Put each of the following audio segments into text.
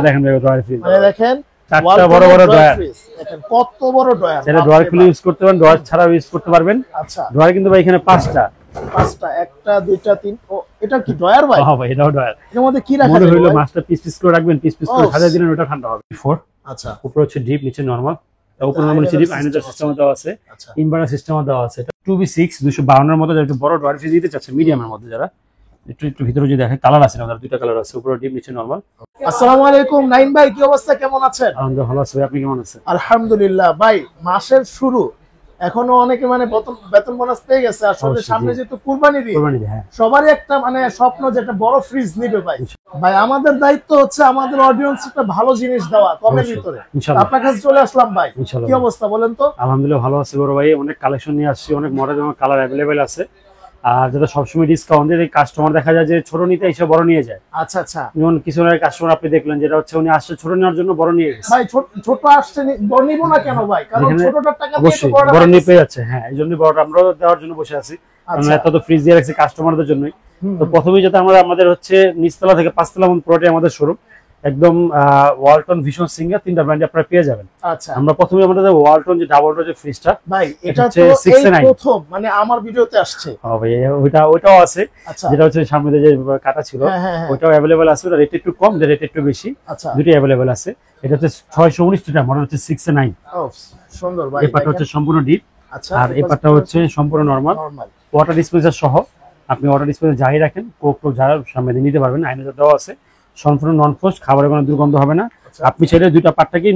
দেখেন drawer fridge মানে দেখেন চারটা বড় বড় ড্রয়ার, দেখেন কত বড় ড্রয়ার, এটা ড্রয়ার খুলে ইউজ করতে পারেন, ড্রয়ার ছাড়াও ইউজ করতে পারবেন। আচ্ছা ড্রয়ার কিন্তু ভাই এখানে পাঁচটা, একটা দুইটা তিন, ও এটা কি ড্রয়ার ভাই? হ্যাঁ ভাই এটাও ড্রয়ার। এর মধ্যে কি রাখা মনে যাবে হইলো ভাই? মাছটা পিস পিস করে রাখবেন, পিস পিস করে সাজিয়ে দিলেন, ওটা ঠান্ডা হবে। 4 আচ্ছা উপরে হচ্ছে ডিপ, নিচে নরমাল। উপরে নরমাল নিচে ডিপ, আইনার সিস্টেম দেওয়া আছে, আচ্ছা ইনভার্টার সিস্টেম দেওয়া আছে। এটা 2B6 252 এর মধ্যে, যারা বড় ড্রয়ার ফ্রিজ দিতে চাচ্ছে মিডিয়ামের মধ্যে, যারা একটু ভিতরে যদি দেখেন কালার আছে, আমাদের দুইটা কালার আছে, উপরে ডিপ নিচে নরমাল। আসসালামু আলাইকুম নাইম ভাই, কি অবস্থা, কেমন আছেন? আলহামদুলিল্লাহ ভালো আছি ভাই, আপনি কেমন আছেন? আলহামদুলিল্লাহ ভাই, মাসের শুরু, এখনো অনেকে মানে বেতন বোনাস পেয়ে গেছে, আসলে সামনে যেহেতু কুরবানি ঈদ, সবারই একটা মানে স্বপ্ন যে একটা বড় ফ্রিজ নিবে ভাই। ভাই আমাদের দায়িত্ব হচ্ছে আমাদের অডিয়েন্স একটা ভালো জিনিস দেওয়া কমের ভিতরে। আপনার কাছে চলে আসলাম ভাই, কি অবস্থা বলেন তো? আলহামদুলিল্লাহ ভালো আছি বড় ভাই, অনেক কালেকশন নিয়ে আসছি, অনেক মডেল এবং কালার अवेलेबल আছে। আর যেটা সবসময় ডিসকাউন্ট দিয়ে কাস্টমার দেখা যায় যে ছোট নিতে এসে বড় নিয়ে যায়। আচ্ছা আচ্ছা, যেমন কিছু কাস্টমার আপনি দেখলেন যেটা হচ্ছে উনি আসছে ছোট নেওয়ার জন্য, বড় নিয়ে গেছে। ভাই ছোট আসছে, বড় নিব না কেন ভাই? কারণ ছোটটার টাকা দিয়ে অবশ্যই বড় নিয়ে পেয়ে যাচ্ছে। হ্যাঁ এই জন্য বড়টা আমরা দেওয়ার জন্য বসে আছি, কারণ এত তো ফ্রিজ দিয়ে রাখছি কাস্টমারদের জন্যই। তো প্রথমেই যাতে আমাদের হচ্ছে নিচতলা থেকে পাঁচতলা পুরোটাই আমাদের শোরুম, একদম ওয়ালটন, ভীষণ, সিঙ্গার, তিনটা ব্র্যান্ড আপনারা পেয়ে যাবেন। আচ্ছা আমরা প্রথমে আমাদের ওয়ালটন যে ডাবল ডোর যে ফ্রিজটা ভাই, এটা হচ্ছে 6 প্রথম মানে আমার ভিডিওতে আসছে। হ্যাঁ ভাই ওইটাও আছে, যেটা হচ্ছে সামনে যে কাটা ছিল ওইটাও अवेलेबल আছে, ওটা রেট একটু কম, যে রেট একটু বেশি, দুটোই अवेलेबल আছে। এটা হচ্ছে 619 লিটার, মডেল হচ্ছে 6-9। ও সুন্দর ভাই, এই পার্টটা হচ্ছে সম্পূর্ণ ডিপ, আর এই পার্টটা হচ্ছে সম্পূর্ণ নরমাল। ওয়াটার ডিসপেন্সার সহ, আপনি ওয়াটার ডিসপেন্সার যাই রাখেন, কোক যারা সামনে দিয়ে নিতে পারবেন। আইনার দেওয়া আছে, সম্পূর্ণ নন ফ্রস্ট, খাবারের কোনো দুর্গন্ধ হবে না। আপনি চাইলে দুইটা পার্টটাকে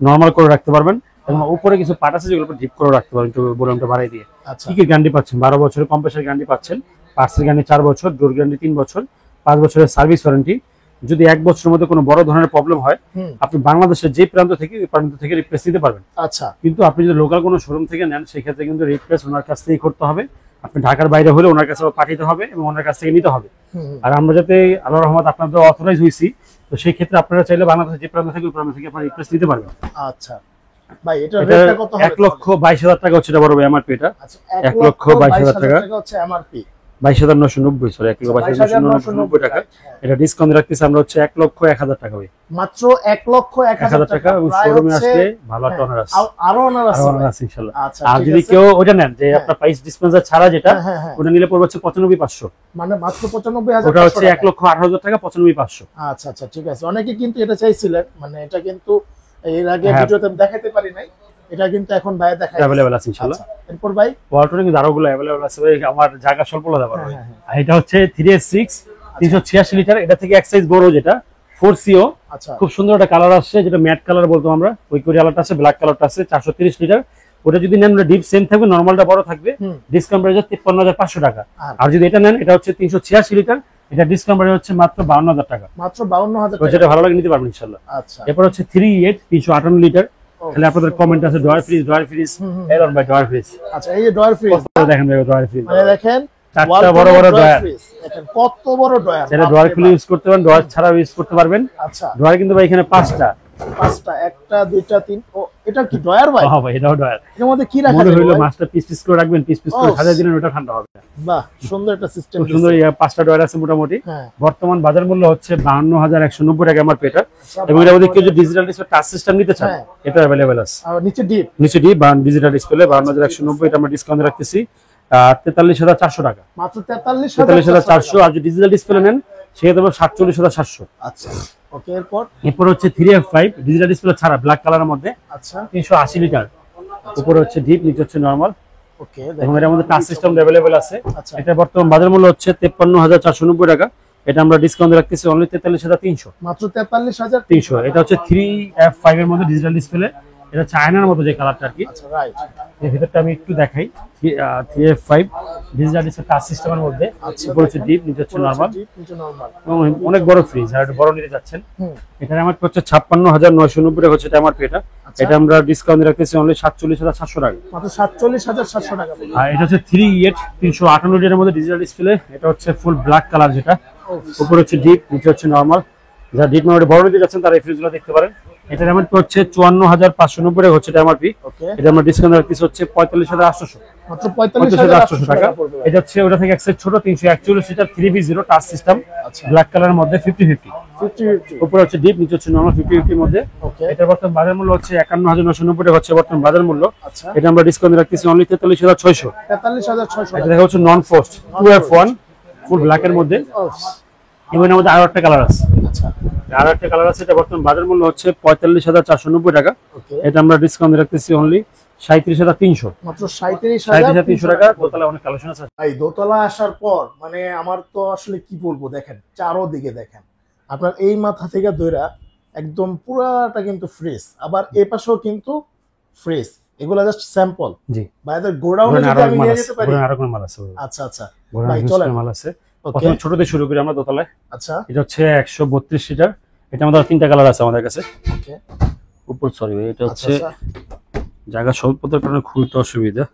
নরমাল করে রাখতে পারবেন, এবং উপরে কিছু পার্ট আছে যেগুলো ডিপ করে রাখতে পারবেন, একটু ভলিউমটা বাড়াই দিয়ে। কি কি গ্যারান্টি পাচ্ছেন? 12 বছরের কম্প্রেসার গ্যারান্টি পাচ্ছেন, পার্টসের গ্যারান্টি 4 বছর, ডোর গ্যারান্টি 3 বছর, 5 বছরের সার্ভিস ওয়ারেন্টি। যদি 1 বছরের মধ্যে কোনো বড় ধরনের প্রবলেম হয়, আপনি বাংলাদেশের যে প্রান্ত থেকে ওই প্রান্ত থেকে রিপ্লেস নিতে পারবেন। আচ্ছা, কিন্তু আপনি যদি লোকাল কোনো শোরুম থেকে নেন, সেক্ষেত্রে কিন্তু রিপ্লেস ওনার কাছ থেকেই করতে হবে। আপনি ঢাকার বাইরে হলে ওনার কাছে পাঠাতে হবে এবং ওনার কাছ থেকে নিতে হবে। আর আমরা যাতে আল্লাহর রহমত আপনাদের অথরাইজ হইছি, তো সেই ক্ষেত্রে আপনারা চাইলে বাংলাদেশের যে প্রান্ত থেকে ওই প্রান্ত থেকে আপনারা রিপ্লেস নিতে পারবেন। আচ্ছা ভাই, এটা রেটটা কত হবে? 1,22,000 টাকা হচ্ছে এটা বড় ভাই, এমআরপি এটা। আচ্ছা 1,22,000 টাকা হচ্ছে এমআরপি, 22,990, সরি 1,22,990 টাকা। এটা ডিসকাউন্ট রাখতেছি আমরা হচ্ছে 1,01,000 টাকা ভাই, মাত্র 1,01,000 টাকা। শোরুমে আসলে ভালো একটা অনার আছে, আরো অনার আছে ইনশাআল্লাহ। আচ্ছা, আর যদি কেউ ওটা নেন যে আপনার প্রাইস ডিসপেন্সার ছাড়া যেটা, ওটা নিলে পড়বে হচ্ছে 95,500, মানে মাত্র 95,000। ওটা হচ্ছে 1,18,000 টাকা, 95,500। আচ্ছা আচ্ছা ঠিক আছে, অনেকে কিন্তু এটা চাইছিলেন, মানে এটা কিন্তু এর আগে ভিডিওতে দেখাতে পারি নাই, এটা কিন্তু এখন ভাই দেখাই अवेलेबल আছে ইনশাআল্লাহ। এরপর ভাই ওয়ালটনের কিন্তু আরোগুলো अवेलेबल আছে ভাই, আমার জায়গা স্বল্পতা দেওয়ার ভাই। আর এটা হচ্ছে 3S6 386 লিটার, এটা থেকে এক সাইজ বড়, যেটা 4CO। আচ্ছা, খুব সুন্দর একটা কালার আসছে, যেটা ম্যাট কালার বলতো আমরা, ওই কালারটা আছে, ব্ল্যাক কালারটা আছে, 430 লিটার। ওটা যদি নেন ডিপ সেম থাকবে, নরমালটা বড় থাকবে, ডিসকাউন্ট প্রাইস 53,500 টাকা। আর যদি এটা নেন, এটা হচ্ছে 386 লিটার, এটা ডিসকাউন্ট প্রাইস হচ্ছে মাত্র 52,000 টাকা, মাত্র 52,000 টাকা। যেটা ভালো লাগে নিতে পারবেন ইনশাআল্লাহ। আচ্ছা, এরপর হচ্ছে 3.8 358 লিটার। তাহলে আপনাদের কমেন্ট আছে ড্রয়ার ফ্রিজ এরন ভাই, ড্রয়ার ফ্রিজ। আচ্ছা, এই যে ড্রয়ার ফ্রিজ দেখেন ভাই, ড্রয়ার ফ্রিজ মানে দেখেন চারটা বড় বড় ড্রয়ার, দেখেন কত বড় ড্রয়ার, এটা ড্রয়ার খুলে ইউজ করতে পারেন, ড্রয়ার ছাড়াও ইউজ করতে পারবেন। আচ্ছা, ড্রয়ার কিন্তু ভাই এখানে পাঁচটা, একটা দুইটা তিন, ও এটা কি ড্রয়ার ভাই? হ্যাঁ ভাই এটাও ড্রয়ার। এর মধ্যে কি রাখা যাবে? মনে হইলো মাছটা পিস পিস করে রাখবেন, পিস পিস করে সাজিয়ে দিলেন, ওটা ঠান্ডা হবে। বাহ, সুন্দর একটা সিস্টেম, সুন্দর। পাঁচটা ড্রয়ার আছে মোটামুটি। বর্তমান বাজার মূল্য হচ্ছে 52,190 টাকা আমার পেটা, এবং এর মধ্যে কেউ যদি ডিজিটাল ডিসপ্লে টাচ সিস্টেম নিতে চান, এটা अवेलेबल আছে। আর নিচে ডিপ বা ডিজিটাল ডিসপ্লে 52,190, এটা আমরা ডিসকাউন্ট রাখতেছি 43,400 টাকা, মাত্র 43,400। আর যদি ডিজিটাল ডিসপ্লে নেন, সেক্ষেত্রে 47,700। আচ্ছা ওকে, এরপর হচ্ছে 3F5 ডিজিটাল ডিসপ্লে ছাড়া, ব্ল্যাক কালারের মধ্যে। আচ্ছা, 380 লিটার, উপরে হচ্ছে ডিপ, নিচে হচ্ছে নরমাল। ওকে, এবং এর মধ্যে টাচ সিস্টেম अवेलेबल আছে। আচ্ছা, এটা বর্তমান বাজার মূল্য হচ্ছে 53,490 টাকা, এটা আমরা ডিসকাউন্ট রাখতেছি অনলি 43,300, মাত্র 43,300। এটা হচ্ছে 3F5 এর মধ্যে ডিজিটাল ডিসপ্লে, এটা চায়নার মতো যে কালারটা আর কি। আচ্ছা রাইট, এর ভিতরটা আমি একটু দেখাই। 3F5 ডিজিটাল ডিসপ্লে টাচ সিস্টেমের মধ্যে, উপরে হচ্ছে ডিপ, নিচে হচ্ছে নরমাল, অনেক বড় ফ্রিজ। আর এটা বড় নিতে যাচ্ছেন, এটা আমার হচ্ছে 56,990 টাকা হচ্ছে এটা আমার পেটা। এটা আমরা ডিসকাউন্ট রাখতেছি অনলি 47,700 টাকা, মাত্র 47,700 টাকা। আর এটা হচ্ছে 3.8 358 লিটারের মধ্যে ডিজিটাল ডিসপ্লে, এটা হচ্ছে ফুল ব্ল্যাক কালার, যেটা উপরে হচ্ছে ডিপ, নিচে হচ্ছে নরমাল। যারা ডিপ মোডে বড় নিতে যাচ্ছেন তারা এই ফ্রিজগুলো দেখতে পারেন। এটার এমআরপি হচ্ছে 54,590 টাকা হচ্ছে এটা এমআরপি। ওকে, এটা আমরা ডিসকাউন্ট রাখতেছি হচ্ছে 45,800 মাত্র 45,800 টাকা। পড়বে ভাই। এটা হচ্ছে ওটা থেকে এক সাইজ ছোট 341 লিটার 3v0 টাচ সিস্টেম, আচ্ছা, ব্ল্যাক কালারের মধ্যে 50-50, 50-50 উপরে হচ্ছে ডিপ, নিচে হচ্ছে নরমাল 50-50 এর মধ্যে। ওকে, এটা বর্তমান বাজার মূল্য হচ্ছে 51,990 টাকা হচ্ছে বর্তমান বাজার মূল্য। আচ্ছা, এটা আমরা ডিসকাউন্ট রাখতেছি অনলি 43,600। 43,600 এটা টাকা। দেখা হচ্ছে নন ফোস্ট 2F1 ফুল ব্ল্যাক এর মধ্যে, এবং এর মধ্যে আরো একটা কালার আছে, আচ্ছা, আরো একটা কালার আছে। এটা বর্তমান বাজার মূল্য হচ্ছে 45,490 টাকা। ওকে, এটা আমরা ডিসকাউন্ট রাখতেছি অনলি 37,300, মাত্র 37,300 37,300 টাকা। দোতলা অনেক কালেকশন আছে। ভাই দোতলা আসার পর মানে আমার তো আসলে কি বলবো, দেখেন চারোদিকে দেখেন, আপনার এই মাথা থেকে দইরা একদম পুরাটা কিন্তু ফ্রেশ, আবার এ পাশেও কিন্তু ফ্রেশ। এগুলা জাস্ট স্যাম্পল জি, ভাই, এদের গোডাউনে গোডাউনে যদি আমি নিয়ে যেতে পারি। আরো কোন মাল আছে? আচ্ছা আচ্ছা গোডাউনে ভাই, হিউজ চলেন। মাল আছে। ওকে, প্রথমে ছোট দিয়ে শুরু করি আমরা দোতলায়। আচ্ছা, এটা হচ্ছে 132 লিটার। এটা আমাদের তিনটা কালার আছে আমাদের কাছে। ওকে, উপর সরি, এটা আচ্ছা, হচ্ছে আচ্ছা, জায়গা স্বল্পতার কারণে খুলতে অসুবিধা।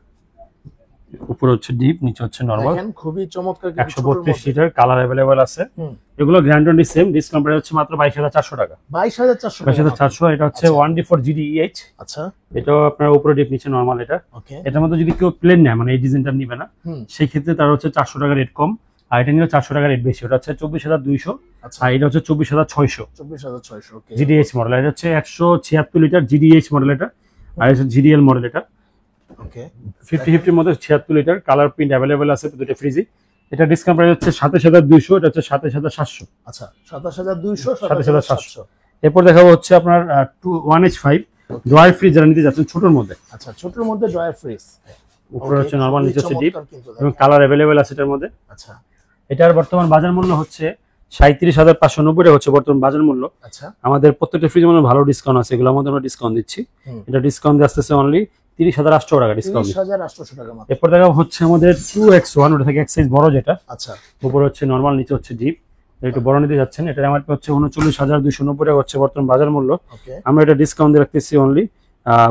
উপরে হচ্ছে ডিপ, নিচে হচ্ছে নরমাল। দেখেন খুবই চমৎকার কিন্তু ছোটর 132 মধ্যে। লিটার, কালার अवेलेबल আছে। হুম, এগুলো গ্যারান্টি সেম, ডিসকাউন্ট প্রাইস হচ্ছে মাত্র 22,400 টাকা। 22,400 টাকা। 22,400। এটা হচ্ছে আচ্ছা। 1D4 GDEH। আচ্ছা, এটাও আপনার উপরে ডিপ, নিচে নরমাল। এটা ওকে, এটার মধ্যে যদি কেউ প্লেন নেয়, মানে এই ডিজাইনটা নিবে না, হুম, সেই ক্ষেত্রে তার হচ্ছে 400 টাকা রেট কম, আর এটা নিলে 400 টাকা রেট বেশি। ওটা হচ্ছে 24,200, আচ্ছা, আর এটা হচ্ছে 24,600 24,600 ওকে, GDH মডেল। এটা হচ্ছে 176 লিটার GDH মডেল এটা, আর এটা GDL মডেল। এটা ওকে, 50-50 এর মধ্যে 76 লিটার, কালার প্রিন্ট अवेलेबल আছে দুটো ফ্রিজি। এটা ডিসকাউন্ট প্রাইস হচ্ছে 27,200, এটা হচ্ছে 27,700। আচ্ছা, 27,200, 27,700। এরপর দেখাবো হচ্ছে আপনার 1H5 ড্রয়ার ফ্রিজ যারা নিতে যাচ্ছেন ছোটর মধ্যে। আচ্ছা, ছোটর মধ্যে ড্রয়ার ফ্রিজ, উপরে হচ্ছে নরমাল, নিচে হচ্ছে ডিপ, কিন্তু এবং কালার अवेलेबल আছে এটার মধ্যে। আচ্ছা, এটার বর্তমান বাজার মূল্য হচ্ছে 37,590 টাকা হচ্ছে বর্তমান বাজার মূল্য। আচ্ছা, আমাদের প্রত্যেকটা ফ্রিজের মধ্যে ভালো ডিসকাউন্ট আছে, এগুলোর মধ্যে আমরা ডিসকাউন্ট দিচ্ছি। হুম, এটা ডিসকাউন্ট আসতেছে অনলি 30,800 টাকা ডিসকাউন্ট। 30,800 টাকা মাত্র। এরপর দেখা হচ্ছে আমাদের 2X1, ওটা থেকে এক সাইজ বড় যেটা, আচ্ছা, উপরে হচ্ছে নরমাল, নিচে হচ্ছে ডিপ, একটু বড় নিতে যাচ্ছেন। এটা আমার হচ্ছে 39,290 টাকা হচ্ছে বর্তমান বাজার মূল্য। ওকে, আমরা এটা ডিসকাউন্ট দিয়ে রাখতেছি অনলি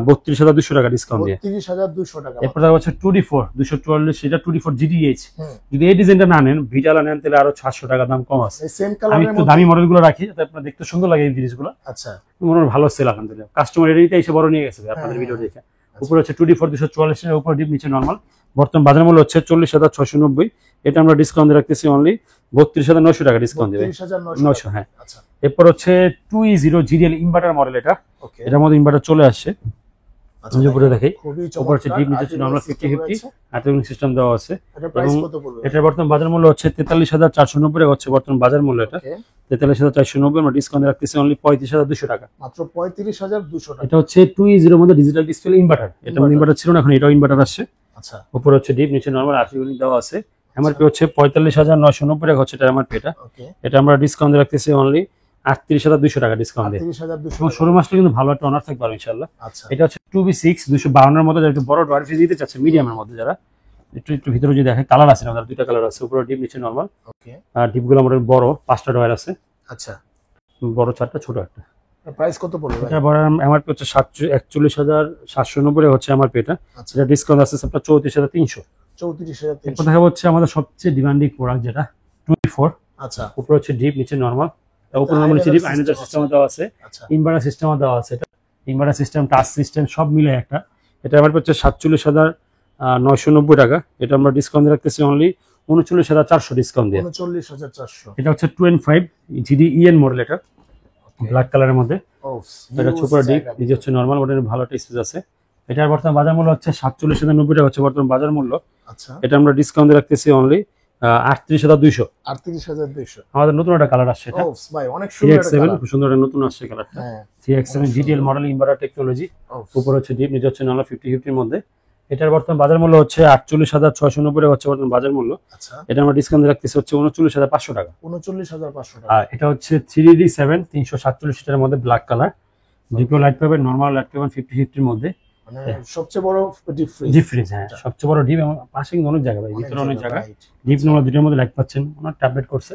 32,200 টাকা ডিসকাউন্ট দিয়ে। 32,200 টাকা এরপর দেখা হচ্ছে 2D4 244, সেটা 2D4 GDH। হুম, যদি এই ডিজাইনটা না নেন, ভিটালা নেন, তাহলে আরো 700 টাকা দাম কম আছে। এই সেম আমি কালারের একটু মধ্যে। দামি মডেল গুলো রাখি যাতে আপনার দেখতে সুন্দর লাগে এই জিনিসগুলো। আচ্ছা, মনে হয় ভালো সেল আলহামদুলিল্লাহ। কাস্টমার এরিতে এসে বড় নিয়ে গেছে আপনাদের হ্যাঁ, ভিডিও দেখে। উপরে হচ্ছে 2D4 244 এর উপরে ডিপ, নিচে নরমাল। বর্তমান বাজার মূল্য হচ্ছে 40,690। এটা আমরা ডিসকাউন্ট দিয়ে রাখতেছি অনলি 32,900 টাকা ডিসকাউন্ট দিবে। 30,900 হ্যাঁ। আচ্ছা, এরপর হচ্ছে 2E0 GDL ইনভার্টার মডেল। এটা ওকে, এটার মধ্যে ইনভার্টার চলে আসছে। আচ্ছা, আমি উপরে দেখি, খুবই উপর হচ্ছে চমৎকার। ডিপ, নিচে হচ্ছে নরমাল 50-50, আর্টিফিশিয়াল সিস্টেম দেওয়া আছে। এটা প্রাইস এবং কত পড়বে? এটার বর্তমান বাজার মূল্য হচ্ছে 43,490 টাকা হচ্ছে বর্তমান বাজার মূল্য। এটা ওকে, 43,490, আমরা ডিসকাউন্ট রাখতেছি অনলি 35,200 টাকা। মাত্র 35,200 টাকা। এটা হচ্ছে 2E0 এর মধ্যে ডিজিটাল ডিসপ্লে ইনভার্টার। এটা ইনভার্টার ছিল না, এখন এটাও ইনভার্টার আসছে। আচ্ছা, উপরে হচ্ছে ডিপ, নিচে নরমাল আর্টিফিশিয়াল দেওয়া আছে। এমআরপি হচ্ছে 45,990 টাকা হচ্ছে এটা এমআরপি। ওকে, এটা আমরা ডিসকাউন্ট রাখতেছি অনলি 38,200 টাকা ডিসকাউন্ট দিয়ে। 30,200 এবং শোরুম আসলে কিন্তু ভালো একটা অনার থাকবে ইনশাআল্লাহ। আচ্ছা, এটা হচ্ছে 2B6 252 এর মধ্যে, যারা একটু বড় ড্রয়ার ফ্রিজ দিতে চাচ্ছে, মিডিয়ামের মধ্যে যারা একটু ভিতরে যদি দেখে, কালার আছে আমাদের দুইটা কালার আছে, উপরে ডিপ, নিচে নরমাল। ওকে, আর ডিপগুলো আমাদের বড় 5টা ড্রয়ার আছে, আচ্ছা, বড় 4টা, ছোট একটা। প্রাইস কত পড়বে ভাই? এটা বড় এমআরপি হচ্ছে 41,790 হচ্ছে এমআরপি। এটা আচ্ছা, এটা ডিসকাউন্ট আছে আপনার 34,300। 34,300 এরপর দেখা হচ্ছে আমাদের সবচেয়ে ডিমান্ডিং প্রোডাক্ট যেটা 2D4। আচ্ছা, উপরে হচ্ছে ডিপ, নিচে নরমাল, উপরে নরমাল, নিচে ডিপ, আইনার সিস্টেম দেওয়া আছে, আচ্ছা, ইনভার্টার সিস্টেম দেওয়া আছে। এটা ইনভার্টার সিস্টেম, টাচ সিস্টেম সব মিলে একটা। এটা আমার হচ্ছে 47,990 টাকা। এটা আমরা ডিসকাউন্ট রাখতেছি অনলি 39,400 ডিসকাউন্ট দিয়ে। 39,400 এটা হচ্ছে 25 GDEN মডেল। এটা ব্ল্যাক কালারের মধ্যে। ও, এটা সুপার ডিপ, নিজে হচ্ছে নরমাল, মডেল ভালো একটা স্পেস আছে। এটার বর্তমান বাজার মূল্য হচ্ছে 47,090 টাকা হচ্ছে বর্তমান বাজার মূল্য। আচ্ছা, এটা আমরা ডিসকাউন্ট রাখতেছি অনলি 38,200। 38,200 আমাদের নতুন একটা কালার আসছে, এটা ও ভাই, অনেক সুন্দর একটা 3X7, কালার। খুব সুন্দর একটা নতুন আসছে কালারটা। হ্যাঁ, 3X7 GDL model inverter technology. ও, উপর হচ্ছে ডিপ, নিচে হচ্ছে নরমাল 50-50 এর মধ্যে। এটার বর্তমান বাজার মূল্য হচ্ছে 48,690 টাকা হচ্ছে বর্তমান বাজার মূল্য। আচ্ছা, এটা আমরা ডিসকাউন্ট রাখতেছি হচ্ছে 39,500 টাকা। 39,500 টাকা। আর এটা হচ্ছে 3D7 347 লিটারের মধ্যে ব্ল্যাক কালার, ডিপো লাইট পাবেন, নরমাল লাইট পাবেন 50-50 এর মধ্যে। মানে সবচেয়ে বড় ডিপ ফ্রিজ। ডিপ ফ্রিজ, হ্যাঁ, সবচেয়ে বড় ডিপ। এবং পাশে কিন্তু অনেক জায়গা ভাই, ভিতরে অনেক জায়গা। ডিপ নরমাল দুটোর মধ্যে লাইট পাচ্ছেন, ওনার ট্যাবলেট করছে।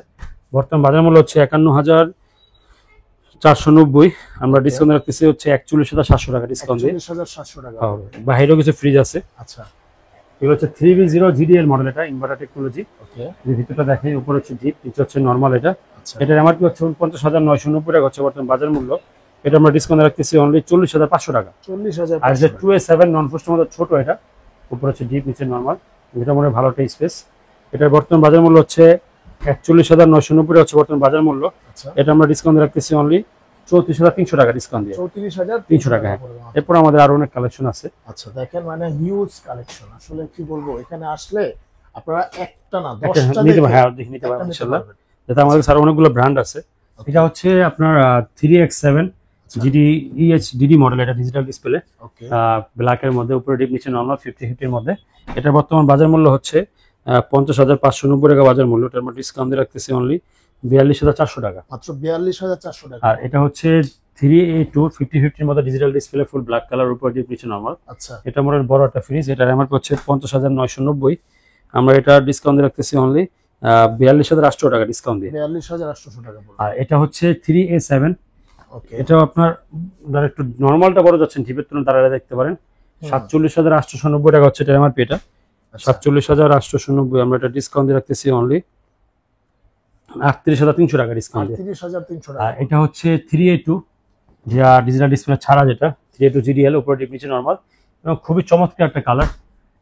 বর্তমান বাজার মূল্য হচ্ছে 51,490। আমরা ডিসকাউন্ট রাখতেছি হচ্ছে 41,700 টাকা ডিসকাউন্ট দিয়ে। 41,700 টাকা। বাইরেও কিছু ফ্রিজ আছে। আচ্ছা, এগুলো হচ্ছে 3V0 GDL মডেল। এটা ইনভার্টার টেকনোলজি। ওকে, ভিতরটা দেখেন, উপরে হচ্ছে ডিপ, নিচে হচ্ছে নরমাল। এটা আচ্ছা, এটার এমআরপি হচ্ছে 49,990 টাকা হচ্ছে বর্তমান বাজার মূল্য। এটা আমরা ডিসকাউন্ট রাখতেছি অনলি 40,500 টাকা। 40,000। আর যে 2A7 নন ফ্রস্টের মধ্যে ছোট, এটা উপরে হচ্ছে ডিপ, নিচে নরমাল, এটা মনে হয় ভালো একটা স্পেস। এটার বর্তমান বাজার মূল্য হচ্ছে 41,990 হচ্ছে বর্তমান বাজার মূল্য। এটা আমরা ডিসকাউন্ট রাখতেছি অনলি 34,300 টাকা ডিসকাউন্ট দিয়ে। 34,300 টাকা। এরপর আমাদের আরো অনেক কালেকশন আছে। আচ্ছা দেখেন, মানে হিউজ কালেকশন। আসলে কি বলবো, এখানে আসলে আপনারা একটা না 10টা নিতে পারবেন ইনশাআল্লাহ। যেটা আমাদের স্যার অনেকগুলো ব্র্যান্ড আছে। এটা হচ্ছে আপনার 3X7 GD মডেল, এটা ডিজিটাল ডিসপ্লে, ব্ল্যাক এর মধ্যে, উপরে ডিপ, নিচে নরমাল, 50-50 এর মধ্যে। এটার বর্তমান বাজার মূল্য হচ্ছে 50,590 টাকা বাজার মূল্য। এটা আমরা ডিসকাউন্ট দিয়ে রাখতেছি অনলি 42,400 টাকা, মাত্র 42,400 টাকা। আর এটা হচ্ছে 3A2 50-50 এর মধ্যে digital display, full black colour, উপরে ডিপ, নিচে নরমাল। আচ্ছা, এটা মডেল বড় একটা ফ্রিজ, এটা এমআরপি হচ্ছে 50,990। আমরা এটা ডিসকাউন্ট দিয়ে রাখতেছি অনলি 42,800 টাকা ডিসকাউন্ট দিয়ে। 42,800 টাকা। আর এটা হচ্ছে 3A7, ওকে, এটাও আপনার যারা একটু নরমালটা বড় যাচ্ছেন টিপের তুলনায় তারা দেখতে পারেন। 47,890 টাকা হচ্ছে এটা এমআরপি। এটা 47,890, আমরা এটা ডিসকাউন্ট দিয়ে রাখতেছি অনলি 38,300 টাকা ডিসকাউন্ট দিয়ে। 38,300 টাকা। আর এটা হচ্ছে 3A2 যা ডিজিটাল ডিসপ্লে ছাড়া, যেটা 3A2 GDL, উপরে ডিপ, নিচে নরমাল, এবং খুবই চমৎকার একটা কালার।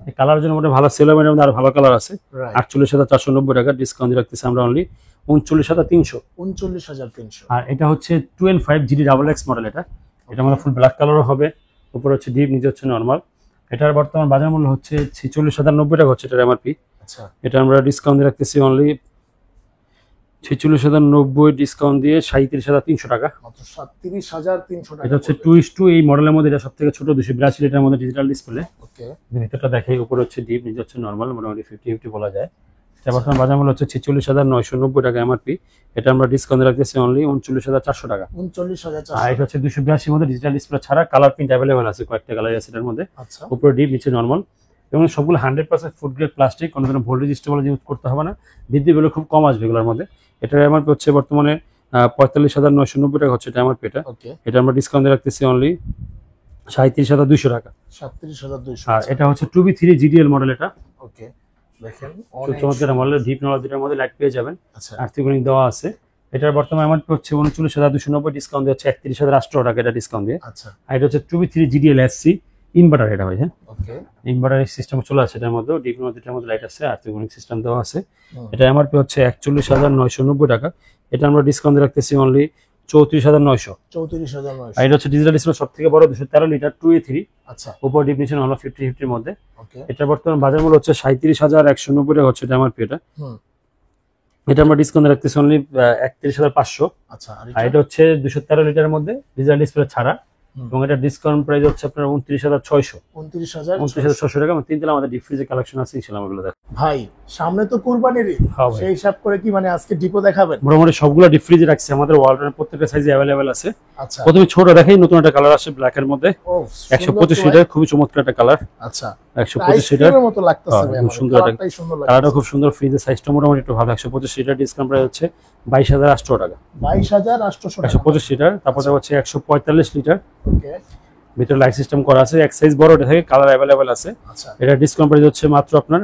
এই কালার জন্য মোটামুটি ভালো সেল হবে, আর ভালো কালার আছে। 48,490 টাকা ডিসকাউন্ট দিয়ে রাখতেছি আমরা অনলি 39,300। 39,300। আর এটা হচ্ছে 2N5 GD XX মডেল। এটা আমাদের ফুল ব্ল্যাক কালারও হবে, উপরে হচ্ছে ডিপ, নিচে হচ্ছে নরমাল। এটার বর্তমান বাজার মূল্য হচ্ছে 46,090 টাকা হচ্ছে এটার এমআরপি। আচ্ছা, এটা আমরা ডিসকাউন্ট দিয়ে রাখতেছি অনলি 46,090 ডিসকাউন্ট দিয়ে 37,300 টাকা, মাত্র 37,300 টাকা। এটা হচ্ছে 2:2 এই মডেলের মধ্যে, এটা সবথেকে ছোট, 282 লিটারের মধ্যে ডিজিটাল ডিসপ্লে। ওকে, ভিতরটা দেখাই, উপরে হচ্ছে ডিপ, নিচে হচ্ছে নরমাল, মোটামুটি 50-50 বলা যায়। এটা বর্তমান বাজার মূল্য হচ্ছে 46,990 টাকা এমআরপি। এটা আমরা ডিসকাউন্ট রাখতেছি অনলি 39,400 টাকা। 39,400। আর এটা হচ্ছে 282 মধ্যে ডিজিটাল ডিসপ্লে ছাড়া, কালার প্রিন্ট অ্যাভেলেবল আছে, কয়েকটা কালার আছে এটার মধ্যে। আচ্ছা, উপরে ডিপ, নিচে নরমাল, এবং সবগুলো 100% ফুড গ্রেড প্লাস্টিক, কোনো ধরনের ভোল্টেজ স্টেবল ইউজ করতে হবে না, বিদ্যুৎ বিল খুব কম আসবে এগুলোর মধ্যে। এটার এমআরপি হচ্ছে বর্তমানে 45,990 টাকা হচ্ছে এটা এমআরপি। এটা আমরা ডিসকাউন্ট রাখতেছি অনলি 37,200 টাকা। 37,200। আর এটা হচ্ছে 2B3 GDL মডেল। এটা ওকে, দেখেন চমৎকার মডেল, ডিপ নরমাল দুটার মধ্যে লাইট পেয়ে যাবেন, আচ্ছা, আর্থিক দেওয়া আছে। এটার বর্তমান এমআরপি হচ্ছে 39,290, ডিসকাউন্ট দিয়ে হচ্ছে 31,800 টাকা এটা ডিসকাউন্ট দিয়ে। আচ্ছা, আর এটা হচ্ছে 2B3 GDL SC ইনভার্টার। এটা ভাই, হ্যাঁ, ওকে, ইনভার্টার সিস্টেম চলে আসে এটার মধ্যে, ডিপ নরমাল দুটার মধ্যে লাইট আছে, আর্থিক সিস্টেম দেওয়া আছে। এটা এমআরপি হচ্ছে 41,990 টাকা। এটা আমরা ডিসকাউন্ট রাখতেছি অনলি 34,900। 34,900। আর এটা হচ্ছে ডিজিটাল ডিসপ্লে, সবথেকে বড়, 213 লিটার, 2A3, আচ্ছা, উপর ডিপ, নিচে নরমাল, 50-50 এর মধ্যে। ওকে, এটা বর্তমান বাজার মূল্য হচ্ছে 37,190 টাকা হচ্ছে এটা এমআরপি। এটা আমরা ডিসকাউন্ট রাখতেছি অনলি 31,500। আচ্ছা, আর এটা হচ্ছে 213 লিটারের মধ্যে ডিজিটাল ডিসপ্লে ছাড়া, এবং এটা ডিসকাউন্ট প্রাইস হচ্ছে আপনার 29,600। 29,600 টাকা। তিন তলা আমাদের ডিপ ফ্রিজের কালেকশন আছে, ইনশাআল্লাহ এগুলো দেখ। ভাই সামনে তো কুরবানির ঈদ, সেই হিসাব করে কি মানে আজকে ডিপো দেখাবেন? মোটামুটি সবগুলো ডিপ ফ্রিজে রাখছি, আমাদের ওয়ালটনের প্রত্যেকটা সাইজে অ্যাভেলেবেল আছে। আচ্ছা, প্রথমে ছোট দেখাই, নতুন একটা কালার আছে ব্ল্যাক এর মধ্যে, 125 লিটার, খুবই চমৎকার একটা কালার। আচ্ছা, 125 লিটার মতো লাগতেছে ভাই, খুব সুন্দর একটা কালারটা, খুব সুন্দর। ফ্রিজের সাইজটা মোটামুটি একটু ভালো। 125 লিটার ডিসকাউন্ট প্রাইস হচ্ছে 22,800 টাকা। 22,800 টাকা 125 লিটার। তারপরে হচ্ছে 145 লিটার, ওকে, ভিতরে লাইট সিস্টেম করা আছে, এক সাইজ বড়, এটা থেকে কালার অ্যাভেলেবেল আছে। আচ্ছা, এটা ডিসকাউন্ট প্রাইস হচ্ছে মাত্র আপনার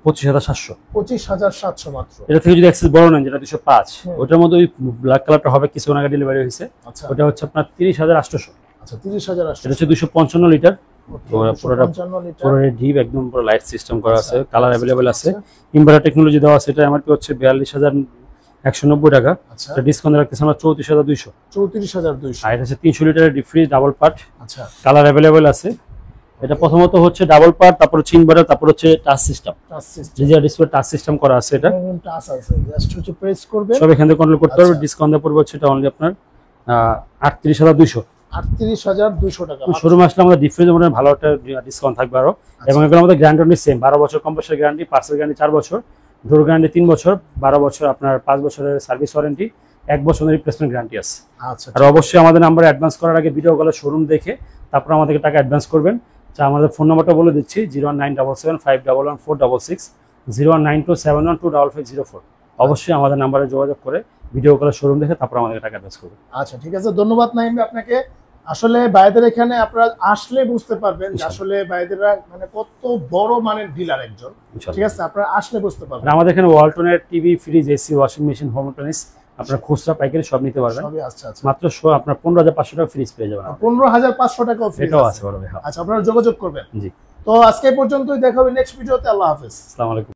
25,700। 25,700 মাত্র। এটা থেকে যদি এক্সেস বড় নেন, যেটা 205, ওটার মধ্যে ওই ব্ল্যাক কালারটা হবে, কিছু আগে ডেলিভারি হয়েছে, আচ্ছা, ওটা হচ্ছে আপনার 30,800। আচ্ছা, 30,800। এটা হচ্ছে 255 লিটার, পুরোটা 55 লিটার, পুরো ডিপ, একদম পুরো লাইট সিস্টেম করা আছে, কালার অ্যাভেলেবেল আছে, ইনভার্টার টেকনোলজি দেওয়া আছে। এটা এমআরপি হচ্ছে 42,190 টাকা। আচ্ছা, এটা ডিসকাউন্ট রাখতেছে আমরা 34,200। 34,200। আর এটা হচ্ছে 300 লিটারের ডিপ ফ্রিজ, ডাবল পার্ট, আচ্ছা, কালার অ্যাভেলেবেল আছে। এটা প্রথমত হচ্ছে ডাবল পার্ট, তারপর হচ্ছে ইনভার্টার, তারপর হচ্ছে touch system, touch system, digital display touch system করা আছে। এটা টাচ আছে, জাস্ট হচ্ছে প্রেস করবে, সব এখান থেকে কন্ট্রোল করতে পারবে। ডিসকাউন্ট দেওয়ার পড়বে হচ্ছে এটা অনলি আপনার 38,200। 38,200 টাকা। শোরুম আসলে আমাদের ডিপ ফ্রিজের মধ্যে ভালো একটা ডিসকাউন্ট থাকবে আরো, এবং এগুলো আমাদের গ্যারান্টি সেম, 12 বছর কম্প্রেসর গ্যারান্টি, পার্সেল গ্যারান্টি 4 বছর, ডোর গ্যারান্টি 3 বছর, 12 বছর আপনার 5 বছরের সার্ভিস ওয়ারেন্টি, 1 বছরের রিপ্লেসমেন্ট গ্যারান্টি আছে। আচ্ছা, আর অবশ্যই আমাদের নাম্বারে অ্যাডভান্স করার আগে ভিডিও কলে শোরুম দেখে তারপর আমাদেরকে টাকা অ্যাডভান্স করবেন। যা আমাদের ফোন নাম্বারটা বলে দিচ্ছি, 01977511416, 09271125504। অবশ্যই আমাদের নাম্বারে যোগাযোগ করে ভিডিও কলে শোরুম দেখে তারপর আমাদেরকে টাকা অ্যাডভান্স করবেন। আচ্ছা, ঠিক আছে, ধন্যবাদ নাইম ভাই আপনাকে। আসলে ভাইদের এখানে আপনারা আসলে বুঝতে পারবেন যে আসলে ভাইদেররা মানে কত বড় মানের ডিলার একজন, ঠিক আছে, আপনারা আসলে বুঝতে পারবেন। আমাদের এখানে ওয়ালটনের TV, fridge, AC, washing machine, home appliance আপনার খুচরা পাইকারি সব নিতে পারবেন। সবই আচ্ছা আচ্ছা। মাত্র আপনার 15,500 টাকা ফ্রিজ পেয়ে যাবেন। 15,500 টাকা ফ্রিজ এটাও আছে বড় ভাই। আচ্ছা, আপনারা যোগাযোগ করবেন। জি। তো আজকে পর্যন্তই, দেখা হবে নেক্সট ভিডিওতে। আল্লাহ হাফেজ। আসসালামু আলাইকুম।